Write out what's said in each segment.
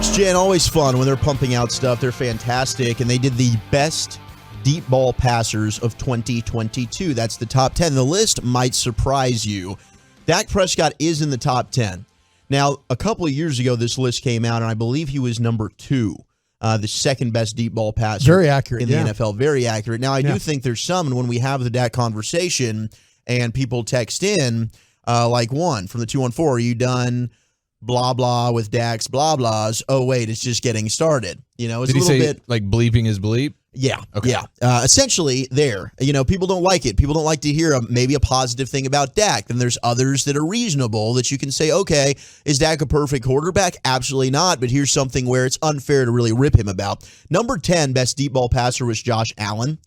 Next Gen, always fun when they're pumping out stuff. They're fantastic, and they did the best deep ball passers of 2022. That's the top 10. The list might surprise you. Dak Prescott is in the top 10. Now, a couple of years ago, this list came out, and I believe he was number 2, the second best deep ball passer. Very accurate, in the NFL. Very accurate. Now, I do think there's some, and when we have the Dak conversation and people text in, like one from the 214, are you done blah, blah with Dak's blah, blahs? Oh, wait, it's just getting started. You know, it's Did a little he say, bit like bleeping his bleep? Yeah. Okay. Yeah. Essentially, there. You know, people don't like it. People don't like to hear maybe a positive thing about Dak. Then there's others that are reasonable that you can say, okay, is Dak a perfect quarterback? Absolutely not. But here's something where it's unfair to really rip him about. Number 10 best deep ball passer was Josh Allen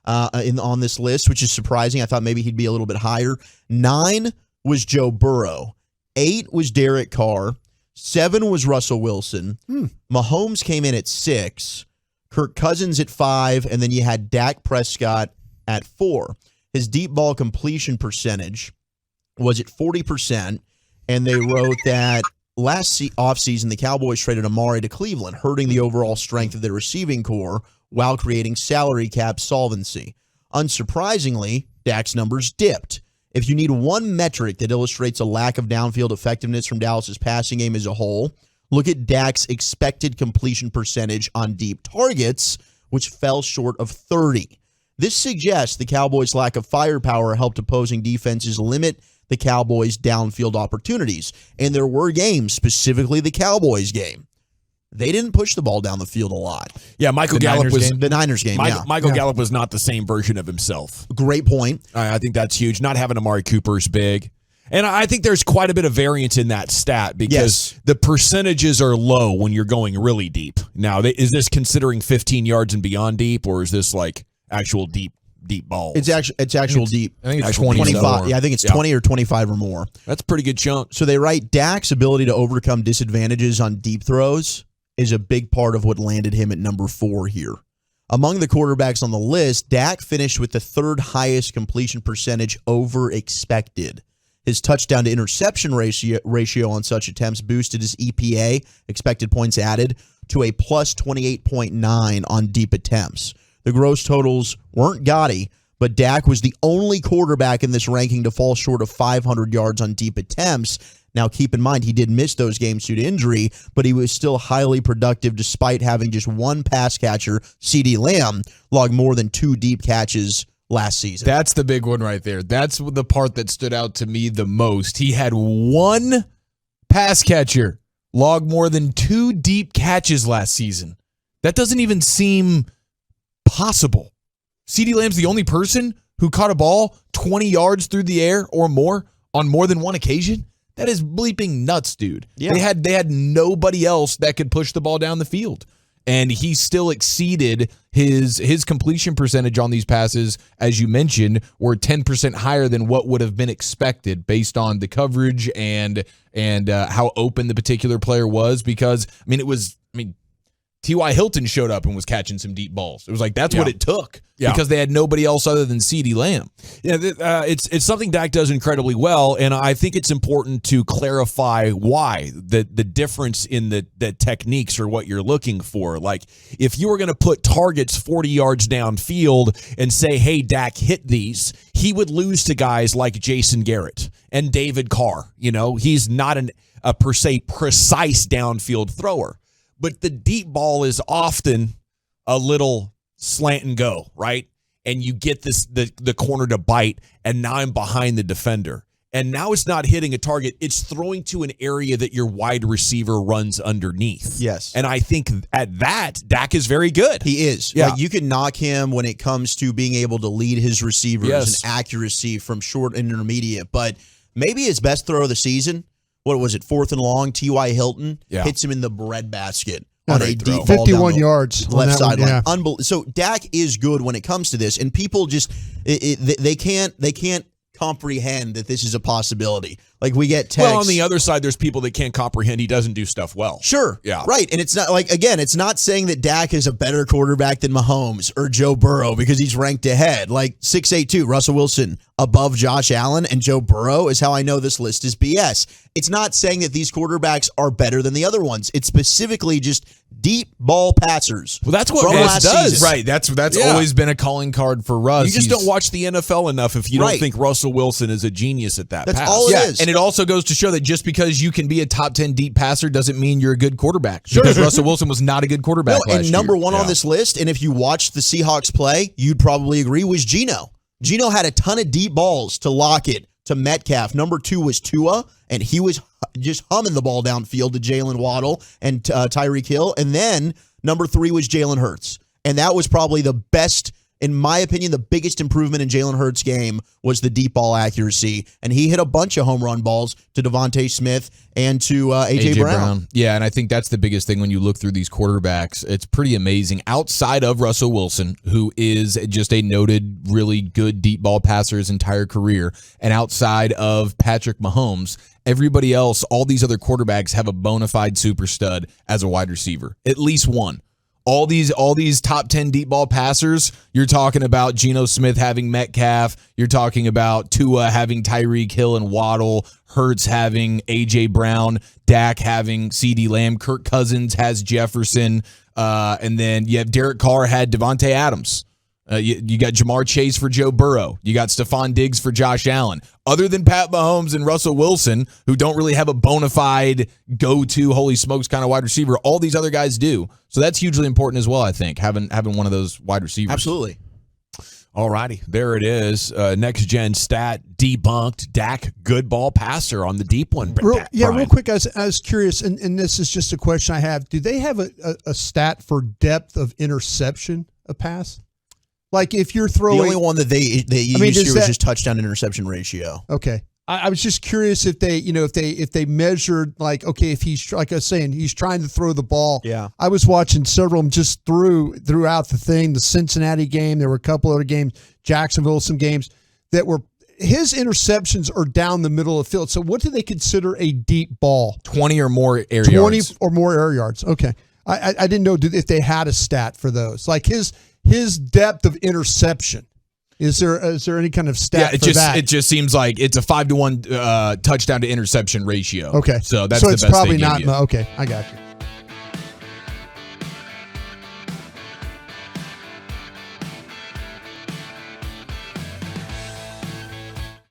on this list, which is surprising. I thought maybe he'd be a little bit higher. 9 was Joe Burrow. 8 was Derek Carr. 7 was Russell Wilson. Mahomes came in at 6. Kirk Cousins at 5, and then you had Dak Prescott at 4. His deep ball completion percentage was at 40%, and they wrote that last offseason the Cowboys traded Amari to Cleveland, hurting the overall strength of their receiving core while creating salary cap solvency. Unsurprisingly, Dak's numbers dipped. If you need one metric that illustrates a lack of downfield effectiveness from Dallas's passing game as a whole, look at Dak's expected completion percentage on deep targets, which fell short of 30. This suggests the Cowboys' lack of firepower helped opposing defenses limit the Cowboys' downfield opportunities. And there were games, specifically the Cowboys game. They didn't push the ball down the field a lot. Yeah, Michael Gallup was the Niners game. Michael Gallup was not the same version of himself. Great point. I think that's huge. Not having Amari Cooper is big. And I think there's quite a bit of variance in that stat because the percentages are low when you're going really deep. Now, is this considering 15 yards and beyond deep, or is this like actual deep balls? It's actual deep. I think it's 25. Yeah, I think it's 20 or 25 or more. That's a pretty good chunk. So they write Dak's ability to overcome disadvantages on deep throws is a big part of what landed him at number 4 here. Among the quarterbacks on the list, Dak finished with the 3rd highest completion percentage over expected. His touchdown to interception ratio on such attempts boosted his EPA, expected points added, to a plus 28.9 on deep attempts. The gross totals weren't gaudy, but Dak was the only quarterback in this ranking to fall short of 500 yards on deep attempts. Now, keep in mind, he did miss those games due to injury, but he was still highly productive despite having just one pass catcher, CeeDee Lamb, log more than 2 deep catches last season. That's the big one right there. That's the part that stood out to me the most. He had one pass catcher log more than 2 deep catches last season. That doesn't even seem possible. CeeDee Lamb's the only person who caught a ball 20 yards through the air or more on more than one occasion. That is bleeping nuts, dude. Yeah. They had nobody else that could push the ball down the field. And he still exceeded his completion percentage on these passes, as you mentioned, were 10% higher than what would have been expected based on the coverage and how open the particular player was. Because T.Y. Hilton showed up and was catching some deep balls. It was like that's what it took because they had nobody else other than CeeDee Lamb. Yeah, it's something Dak does incredibly well, and I think it's important to clarify why the difference in the techniques or what you're looking for. Like if you were going to put targets 40 yards downfield and say, "Hey, Dak, hit these," he would lose to guys like Jason Garrett and David Carr. You know, he's not a per se precise downfield thrower. But the deep ball is often a little slant and go, right? And you get the corner to bite, and now I'm behind the defender. And now it's not hitting a target. It's throwing to an area that your wide receiver runs underneath. Yes. And I think at that, Dak is very good. He is. Yeah. Like you can knock him when it comes to being able to lead his receivers and accuracy from short and intermediate. But maybe his best throw of the season, what was it, 4th and long, T.Y. Hilton hits him in the breadbasket on a deep ball 51 yards left sideline. So Dak is good when it comes to this, and people just they can't comprehend that this is a possibility. Like we get texts. Well, on the other side, there's people that can't comprehend he doesn't do stuff well. Sure. Yeah. Right. And it's not like, again, it's not saying that Dak is a better quarterback than Mahomes or Joe Burrow because he's ranked ahead. Like 6'8", Russell Wilson above Josh Allen and Joe Burrow is how I know this list is BS. It's not saying that these quarterbacks are better than the other ones. It's specifically just deep ball passers. Well, that's what from Russ last does. season. Right. That's always been a calling card for Russ. You just don't watch the NFL enough if you Right. don't think Russell Wilson is a genius at that That's pass. all it is. And it also goes to show that just because you can be a top 10 deep passer doesn't mean you're a good quarterback. Because Russell Wilson was not a good quarterback last year. And number one on this list, and if you watched the Seahawks play, you'd probably agree, was Geno. Geno had a ton of deep balls to Lockett, to Metcalf. Number 2 was Tua, and he was just humming the ball downfield to Jalen Waddle and Tyreek Hill. And then number 3 was Jalen Hurts. And that was probably the best, in my opinion, the biggest improvement in Jalen Hurts' game was the deep ball accuracy. And he hit a bunch of home run balls to Devontae Smith and to A.J. Brown. Yeah, and I think that's the biggest thing when you look through these quarterbacks. It's pretty amazing. Outside of Russell Wilson, who is just a noted, really good deep ball passer his entire career, and outside of Patrick Mahomes, everybody else, all these other quarterbacks have a bona fide super stud as a wide receiver. At least one. All these top 10 deep ball passers, you're talking about Geno Smith having Metcalf, you're talking about Tua having Tyreek Hill and Waddle, Hurts having A.J. Brown, Dak having CeeDee Lamb, Kirk Cousins has Jefferson, and then you have Derek Carr had Devontae Adams. You got Jamar Chase for Joe Burrow. You got Stephon Diggs for Josh Allen. Other than Pat Mahomes and Russell Wilson, who don't really have a bona fide go-to, holy smokes kind of wide receiver, all these other guys do. So that's hugely important as well, I think, having one of those wide receivers. Absolutely. All righty, there it is. Next gen stat debunked. Dak, good ball passer on the deep one. Real quick, I was curious, and this is just a question I have. Do they have a stat for depth of interception a pass? Like if you're throwing, The only one that they used here was just touchdown interception ratio. Okay. I was just curious if they, if they measured like, okay, if he's, like I was saying, he's trying to throw the ball. Yeah. I was watching several of them just throughout the thing, the Cincinnati game. There were a couple other games, Jacksonville, some games that were, his interceptions are down the middle of the field. So what do they consider a deep ball? 20 or more air 20 yards. or more air yards. Okay. I didn't know if they had a stat for those. Like his depth of interception. Is there any kind of stat for that? It just seems like it's a 5-to-1 touchdown to interception ratio. Okay. So that's so the it's best probably they give not. you. Okay, I got you.